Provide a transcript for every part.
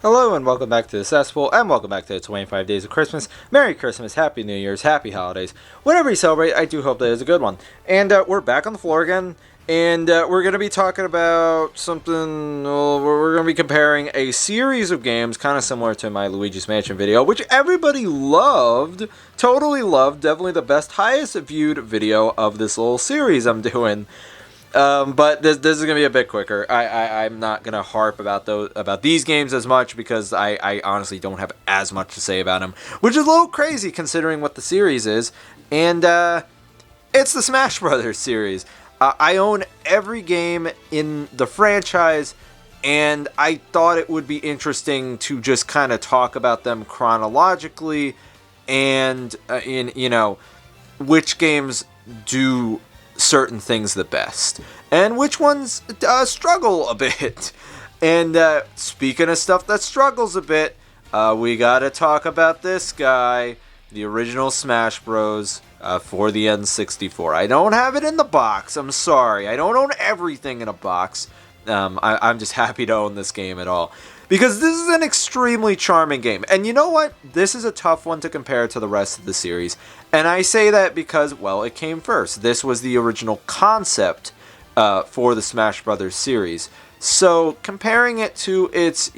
Hello and welcome back to the Cesspool, and welcome back to the 25 Days of Christmas. Merry Christmas, Happy New Year's, Happy Holidays. Whatever you celebrate, I do hope that is a good one. And we're back on the floor again, and we're going to be talking about something, we're going to be comparing a series of games, kind of similar to my Luigi's Mansion video, which everybody loved, totally loved, definitely the best, highest viewed video of this little series I'm doing. But this is gonna be a bit quicker. I'm not gonna harp about these games as much because I honestly don't have as much to say about them, which is a little crazy considering what the series is. And it's the Smash Brothers series. I own every game in the franchise, and I thought it would be interesting to just kind of talk about them chronologically, and which games do certain things the best, and which ones struggle a bit. And speaking of stuff that struggles a bit, we gotta talk about this guy, the original Smash Bros. For the N64. I don't have it in the box. I'm sorry. I don't own everything in a box. I'm just happy to own this game at all, because this is an extremely charming game. And you know what? This is a tough one to compare to the rest of the series. And I say that because, well, it came first. This was the original concept for the Smash Brothers series. So comparing it to its,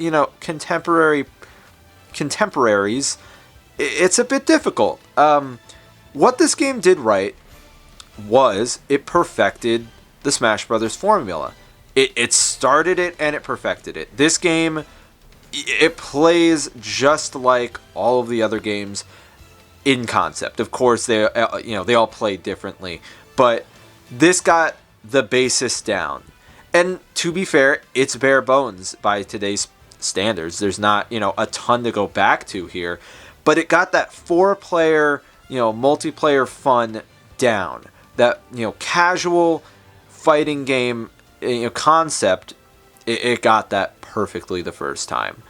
contemporaries, it's a bit difficult. What this game did right was it perfected the Smash Brothers formula. It started it and it perfected it. This game, it plays just like all of the other games in concept. Of course, they all play differently, but this got the basis down. And to be fair, it's bare bones by today's standards. There's not a ton to go back to here, but it got that 4-player multiplayer fun down. That casual fighting game concept, it got that perfectly the first time.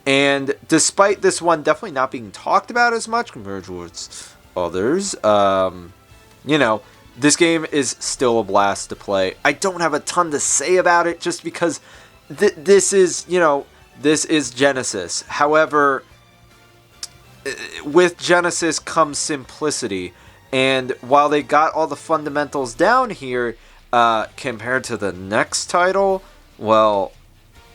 And despite this one definitely not being talked about as much compared to its others, this game is still a blast to play. I don't have a ton to say about it just because this is Genesis. However, with Genesis comes simplicity, and while they got all the fundamentals down here, compared to the next title, well,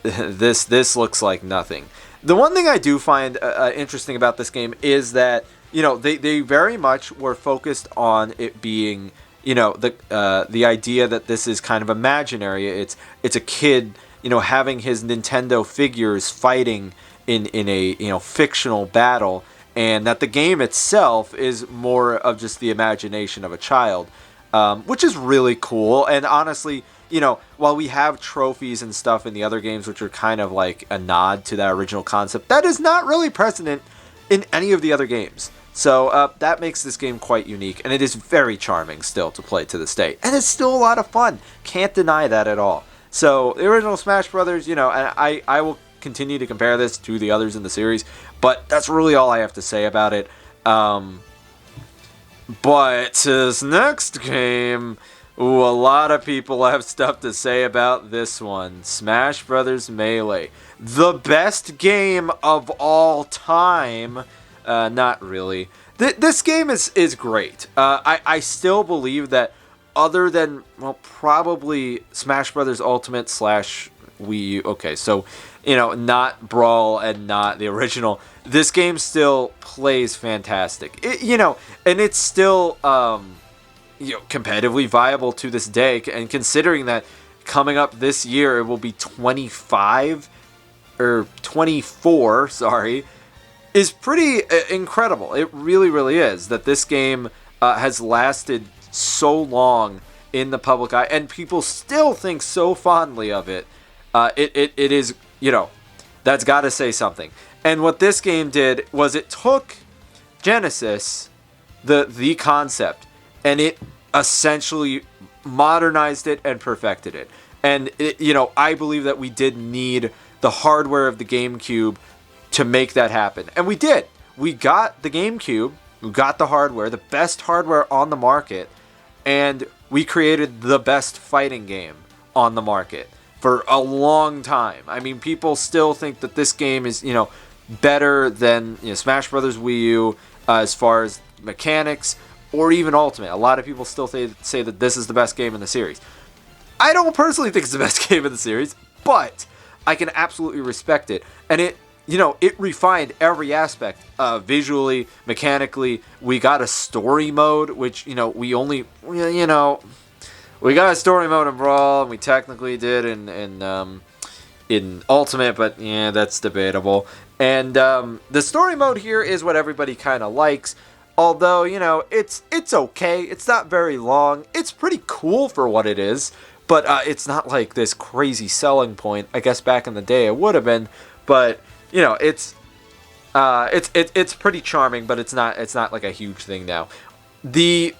this looks like nothing. The one thing I do find interesting about this game is that they very much were focused on it being the idea that this is kind of imaginary. It's a kid having his Nintendo figures fighting in a fictional battle, and that the game itself is more of just the imagination of a child, which is really cool. And honestly, while we have trophies and stuff in the other games, which are kind of like a nod to that original concept, that is not really present in any of the other games. So that makes this game quite unique, and it is very charming still to play to this day. And it's still a lot of fun. Can't deny that at all. So the original Smash Brothers, and I will continue to compare this to the others in the series, but that's really all I have to say about it. But this next game, a lot of people have stuff to say about this one. Smash Brothers Melee, the best game of all time. Not really. This game is great. I still believe that, other than, well, probably Smash Brothers Ultimate / Wii U. Okay, so not Brawl and not the original. This game still plays fantastic. And it's still competitively viable to this day. And considering that coming up this year, it will be 24, sorry, is pretty incredible. It really, really is, that this game has lasted so long in the public eye, and people still think so fondly of it. It is, that's got to say something. And what this game did was it took Genesis, the concept, and it essentially modernized it and perfected it. And I believe that we did need the hardware of the GameCube to make that happen, and we did. We got the GameCube, we got the hardware, the best hardware on the market, and we created the best fighting game on the market for a long time. I mean, people still think that this game is, better than Smash Brothers Wii U as far as mechanics, or even Ultimate. A lot of people still say that this is the best game in the series. I don't personally think it's the best game in the series, but I can absolutely respect it. And it refined every aspect, visually, mechanically. We got a story mode, which, we got a story mode in Brawl, and we technically did in Ultimate, but yeah, that's debatable. And the story mode here is what everybody kind of likes. Although, it's okay. It's not very long. It's pretty cool for what it is, but it's not like this crazy selling point. I guess back in the day it would have been, but it's pretty charming, but it's not like a huge thing now. The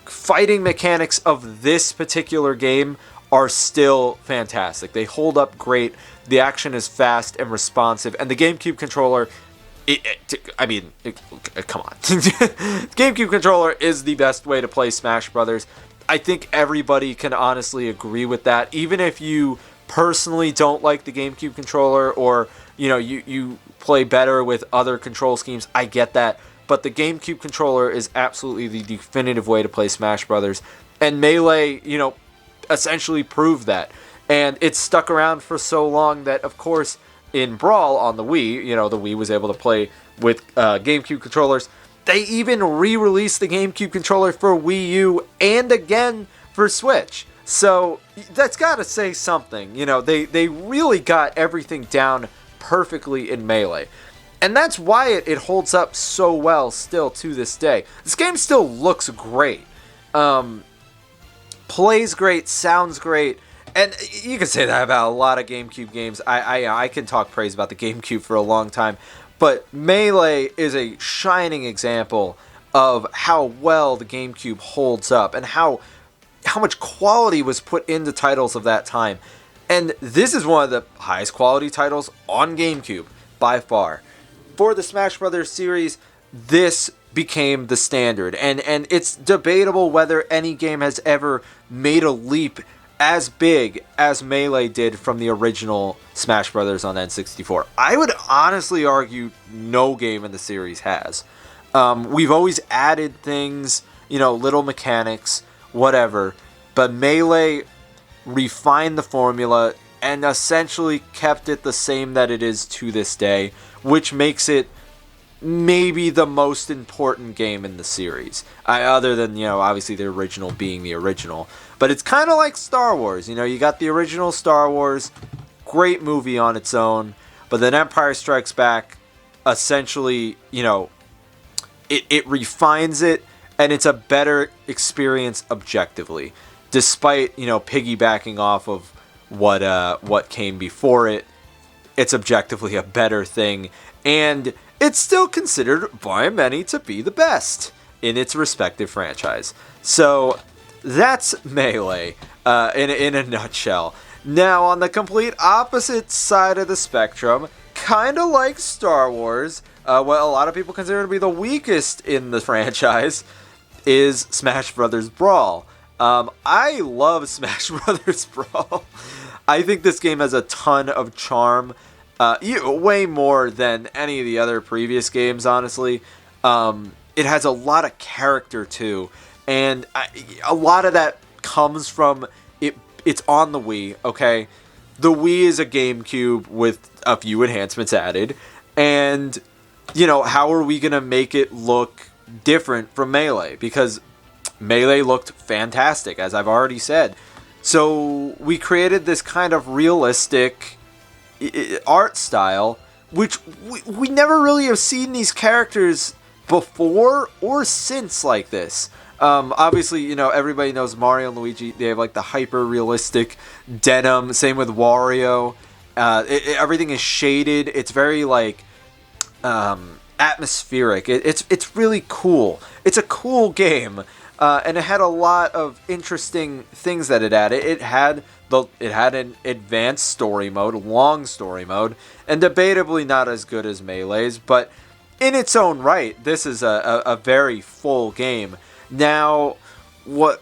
fighting mechanics of this particular game are still fantastic. They hold up great. The action is fast and responsive, and the GameCube controller, come on. GameCube controller is the best way to play Smash Brothers. I think everybody can honestly agree with that. Even if you personally don't like the GameCube controller, or you play better with other control schemes, I get that. But the GameCube controller is absolutely the definitive way to play Smash Brothers. And Melee, essentially proved that. And it's stuck around for so long that, of course, in Brawl on the Wii, the Wii was able to play with GameCube controllers. They even re-released the GameCube controller for Wii U and again for Switch. So that's got to say something. They really got everything down perfectly in Melee. And that's why it holds up so well still to this day. This game still looks great. Plays great, sounds great. And you can say that about a lot of GameCube games. I can talk praise about the GameCube for a long time. But Melee is a shining example of how well the GameCube holds up and how much quality was put into titles of that time. And this is one of the highest quality titles on GameCube, by far. For the Smash Brothers series, this became the standard. And it's debatable whether any game has ever made a leap as big as Melee did from the original Smash Brothers on N64. I would honestly argue no game in the series has. We've always added things, little mechanics, whatever. But Melee refined the formula and essentially kept it the same that it is to this day, which makes it maybe the most important game in the series. Other than, obviously the original being the original. But it's kind of like Star Wars. You got the original Star Wars, great movie on its own. But then Empire Strikes Back, essentially, it refines it, and it's a better experience objectively. Despite, piggybacking off of what came before it, it's objectively a better thing. And it's still considered by many to be the best in its respective franchise. So that's Melee in a nutshell. Now, on the complete opposite side of the spectrum, kind of like Star Wars, what a lot of people consider to be the weakest in the franchise is Smash Brothers Brawl. I love Smash Brothers Brawl. I think this game has a ton of charm. Way more than any of the other previous games, honestly. It has a lot of character, too. And a lot of that comes from it's on the Wii, okay? The Wii is a GameCube with a few enhancements added. And, how are we going to make it look different from Melee? Because Melee looked fantastic, as I've already said. So we created this kind of realistic art style, which we never really have seen these characters before or since like this. Obviously, everybody knows Mario and Luigi. They have like the hyper realistic denim. Same with Wario. Everything is shaded. It's very like atmospheric. It's really cool. It's a cool game, and it had a lot of interesting things that it added. It had an advanced story mode, long story mode, and debatably not as good as Melee's, but in its own right, this is a very full game. Now, what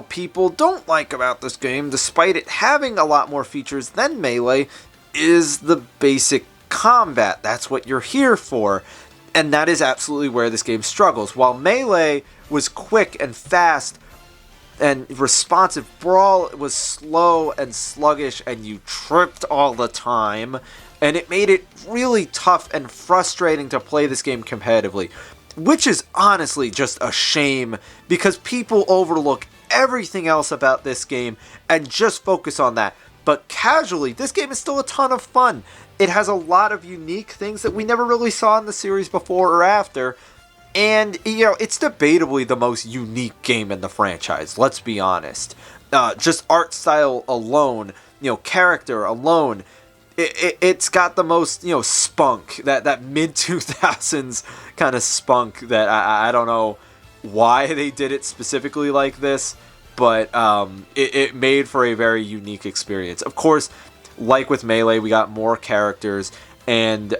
people don't like about this game, despite it having a lot more features than Melee, is the basic combat. That's what you're here for. And that is absolutely where this game struggles. While Melee was quick and fast and responsive, Brawl was slow and sluggish, and you tripped all the time. And it made it really tough and frustrating to play this game competitively. Which is honestly just a shame, because people overlook everything else about this game and just focus on that. But casually, this game is still a ton of fun. It has a lot of unique things that we never really saw in the series before or after. And, it's debatably the most unique game in the franchise, let's be honest. Just art style alone, character alone. It's got the most, spunk, that mid-2000s kind of spunk that I don't know why they did it specifically like this, but it made for a very unique experience. Of course, like with Melee, we got more characters, and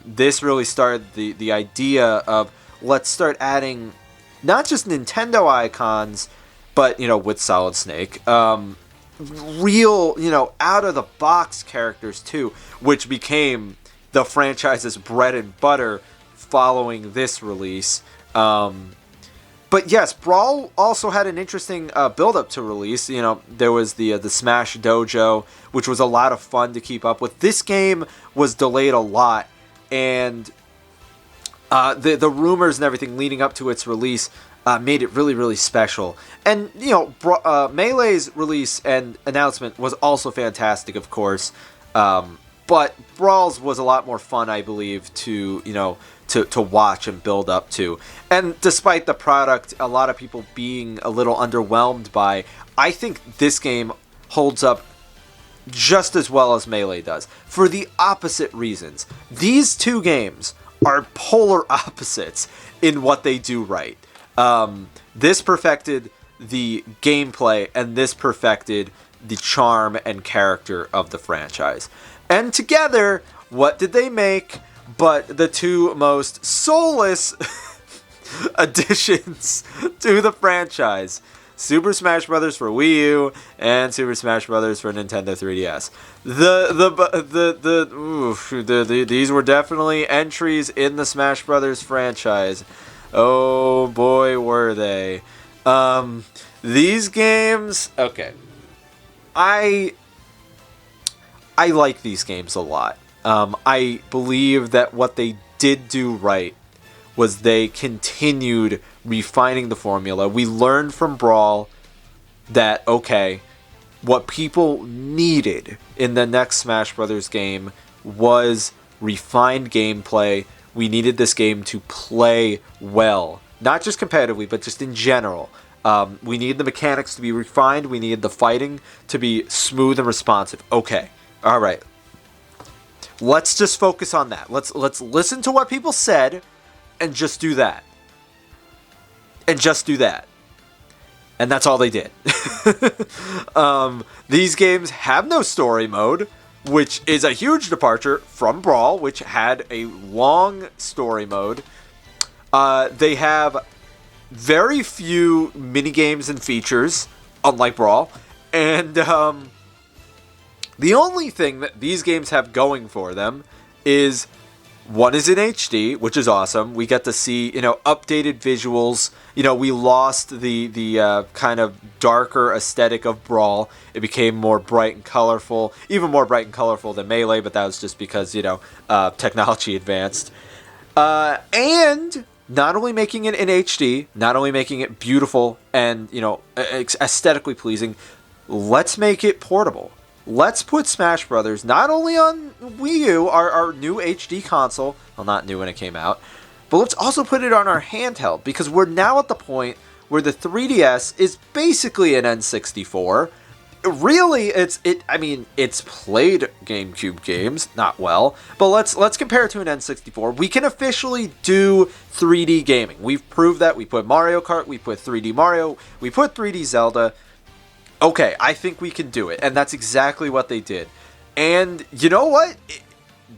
this really started the idea of, let's start adding not just Nintendo icons, but, with Solid Snake, real, out-of-the-box characters too, which became the franchise's bread and butter following this release. But yes, Brawl also had an interesting build-up to release. There was the Smash Dojo, which was a lot of fun to keep up with. This game was delayed a lot, and the rumors and everything leading up to its release made it really, really special. And, Melee's release and announcement was also fantastic, of course. But Brawl's was a lot more fun, I believe, to watch and build up to. And despite the product, a lot of people being a little underwhelmed by, I think this game holds up just as well as Melee does, for the opposite reasons. These two games are polar opposites in what they do right. This perfected the gameplay, and this perfected the charm and character of the franchise. And together, what did they make but the two most soulless additions to the franchise? Super Smash Bros. For Wii U and Super Smash Bros. For Nintendo 3DS. These were definitely entries in the Smash Bros. Franchise. Oh boy, were they. These games, okay. I like these games a lot. I believe that what they did do right was they continued refining the formula. We learned from Brawl that, okay, what people needed in the next Smash Bros. Game was refined gameplay. We needed this game to play well. Not just competitively, but just in general. We needed the mechanics to be refined. We needed the fighting to be smooth and responsive. Okay, all right. Let's just focus on that. Let's listen to what people said and just do that. And just do that. And that's all they did. These games have no story mode, which is a huge departure from Brawl, which had a long story mode. They have very few minigames and features, unlike Brawl. And the only thing that these games have going for them is, one is in HD, which is awesome. We get to see, updated visuals. We lost the kind of darker aesthetic of Brawl. It became more bright and colorful, even more bright and colorful than Melee, but that was just because, technology advanced. And not only making it in HD, not only making it beautiful and, aesthetically pleasing, let's make it portable. Let's put Smash Brothers not only on Wii U, our new HD console, well, not new when it came out, but let's also put it on our handheld, because we're now at the point where the 3DS is basically an N64. Really, it's played GameCube games, not well, but let's compare it to an N64. We can officially do 3D gaming. We've proved that. We put Mario Kart, we put 3D Mario, we put 3D Zelda. Okay, I think we can do it, and that's exactly what they did. And you know what?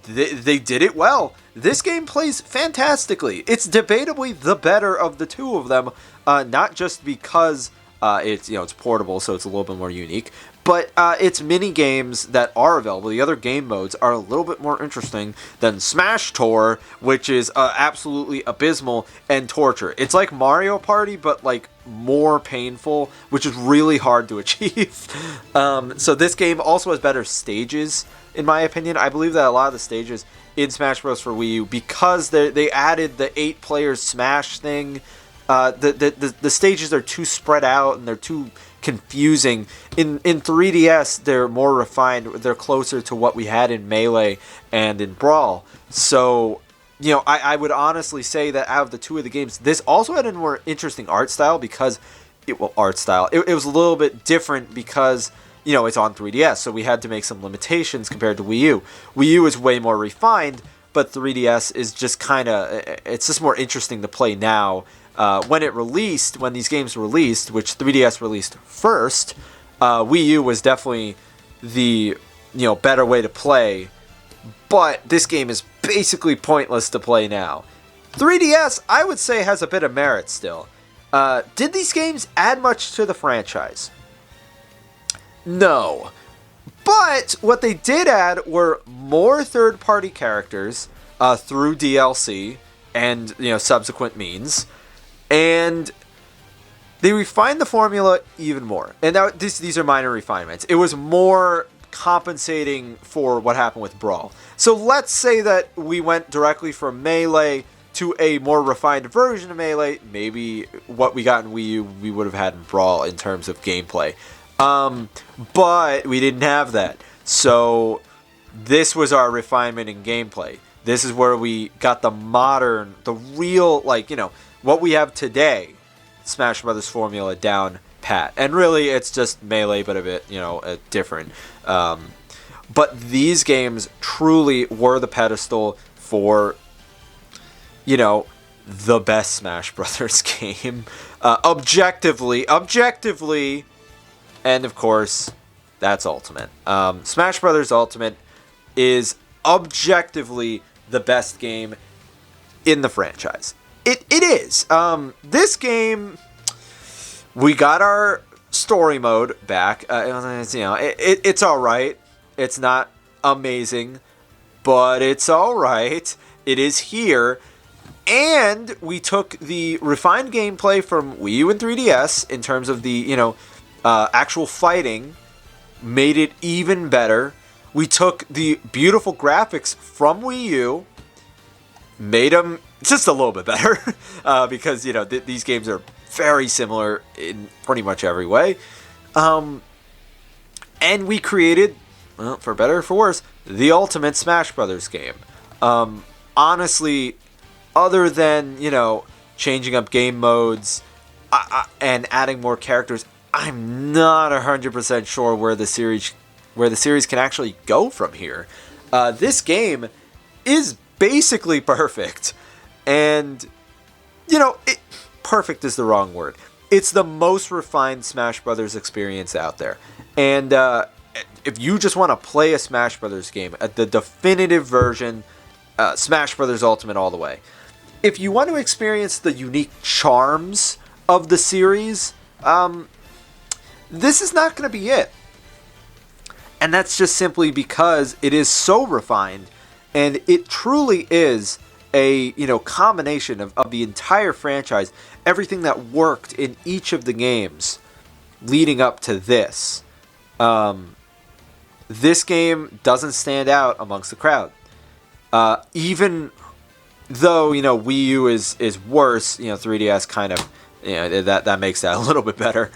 They did it well. This game plays fantastically. It's debatably the better of the two of them, not just because It's it's portable, so it's a little bit more unique. But its mini games that are available, the other game modes, are a little bit more interesting than Smash Tour, which is absolutely abysmal and torture. It's like Mario Party, but like more painful, which is really hard to achieve. So this game also has better stages, in my opinion. I believe that a lot of the stages in Smash Bros. For Wii U, because they added the 8-player Smash thing, the stages are too spread out and they're too confusing. In 3DS, they're more refined. They're closer to what we had in Melee and in Brawl. So, I would honestly say that out of the two of the games, this also had a more interesting art style because it was a little bit different because it's on 3DS, so we had to make some limitations compared to Wii U. Wii U is way more refined, but 3DS is just it's just more interesting to play now. When these games released, which 3DS released first, Wii U was definitely the better way to play, but this game is basically pointless to play now. 3DS, I would say, has a bit of merit still. Did these games add much to the franchise? No. But what they did add were more third-party characters through DLC and subsequent means. And they refined the formula even more. And now these are minor refinements. It was more compensating for what happened with Brawl. So let's say that we went directly from Melee to a more refined version of Melee. Maybe what we got in Wii U, we would have had in Brawl in terms of gameplay. But we didn't have that. So this was our refinement in gameplay. This is where we got the real, what we have today, Smash Brothers formula down pat. And really, it's just Melee, but a bit, different. But these games truly were the pedestal for, the best Smash Brothers game. Objectively, and of course, that's Ultimate. Smash Brothers Ultimate is objectively the best game in the franchise. It is. This game, we got our story mode back. It's all right. It's not amazing, but it's all right. It is here. And we took the refined gameplay from Wii U and 3DS in terms of the, actual fighting, made it even better. We took the beautiful graphics from Wii U, made them just a little bit better, because, these games are very similar in pretty much every way. And we created, well, for better or for worse, the ultimate Smash Brothers game. Honestly, other than, changing up game modes and adding more characters, I'm not 100% sure where the series can actually go from here. This game is basically perfect. And, perfect is the wrong word. It's the most refined Smash Brothers experience out there. And if you just want to play a Smash Brothers game, the definitive version, Smash Brothers Ultimate all the way. If you want to experience the unique charms of the series, this is not going to be it. And that's just simply because it is so refined, and it truly is a combination of the entire franchise, everything that worked in each of the games leading up to this. This game doesn't stand out amongst the crowd. Even though, Wii U is worse, 3DS kind of, that makes that a little bit better.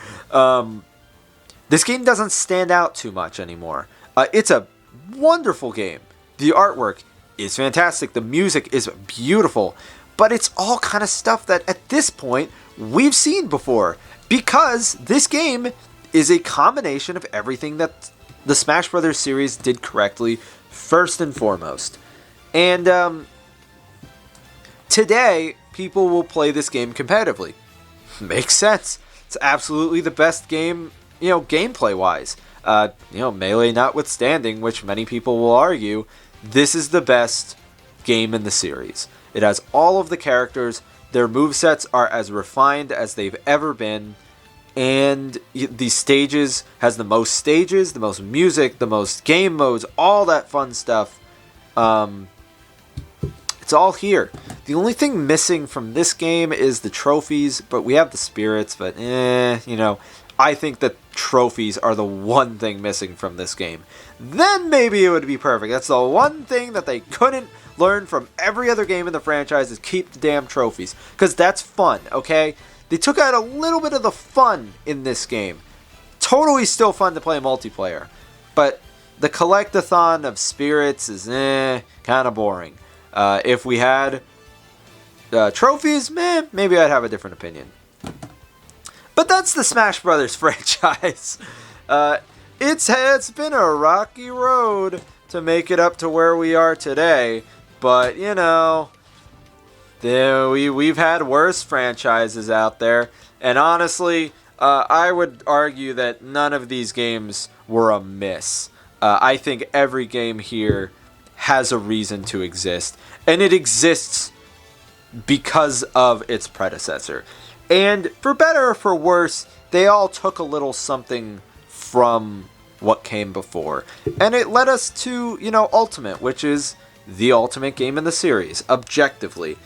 This game doesn't stand out too much anymore. It's a wonderful game. The artwork is fantastic. The music is beautiful. But it's all kind of stuff that at this point we've seen before. Because this game is a combination of everything that the Smash Brothers series did correctly, first and foremost. And today, people will play this game competitively. Makes sense. It's absolutely the best game, gameplay-wise. Melee notwithstanding, which many people will argue, this is the best game in the series. It has all of the characters. Their movesets are as refined as they've ever been. and these stages has the most stages, the most music, the most game modes, all that fun stuff. It's all here. The only thing missing from this game is the trophies, but we have the spirits, but I think that trophies are the one thing missing from this game. Then maybe it would be perfect. That's the one thing that they couldn't learn from every other game in the franchise, is keep the damn trophies. Because that's fun, okay? They took out a little bit of the fun in this game. Totally still fun to play multiplayer. But the collect-a-thon of spirits is kind of boring. If we had trophies, maybe I'd have a different opinion. But that's the Smash Brothers franchise. It's been a rocky road to make it up to where we are today. But, we've had worse franchises out there. And honestly, I would argue that none of these games were a miss. I think every game here has a reason to exist. And it exists because of its predecessor. And for better or for worse, they all took a little something from what came before. And it led us to, Ultimate, which is the ultimate game in the series, objectively.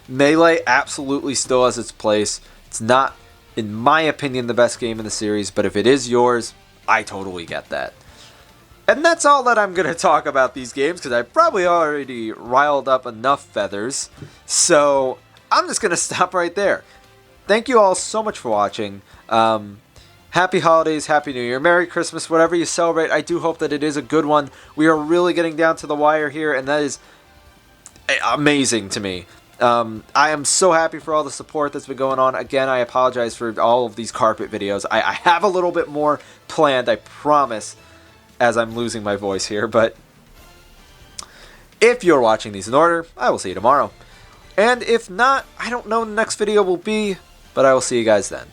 Melee absolutely still has its place. It's not, in my opinion, the best game in the series, but if it is yours, I totally get that. And that's all that I'm going to talk about these games, because I probably already riled up enough feathers. So I'm just going to stop right there. Thank you all so much for watching. Happy holidays, Happy New Year, Merry Christmas, whatever you celebrate. I do hope that it is a good one. We are really getting down to the wire here, and that is amazing to me. I am so happy for all the support that's been going on. Again, I apologize for all of these carpet videos. I have a little bit more planned, I promise, as I'm losing my voice here. But if you're watching these in order, I will see you tomorrow. And if not, I don't know when the next video will be, but I will see you guys then.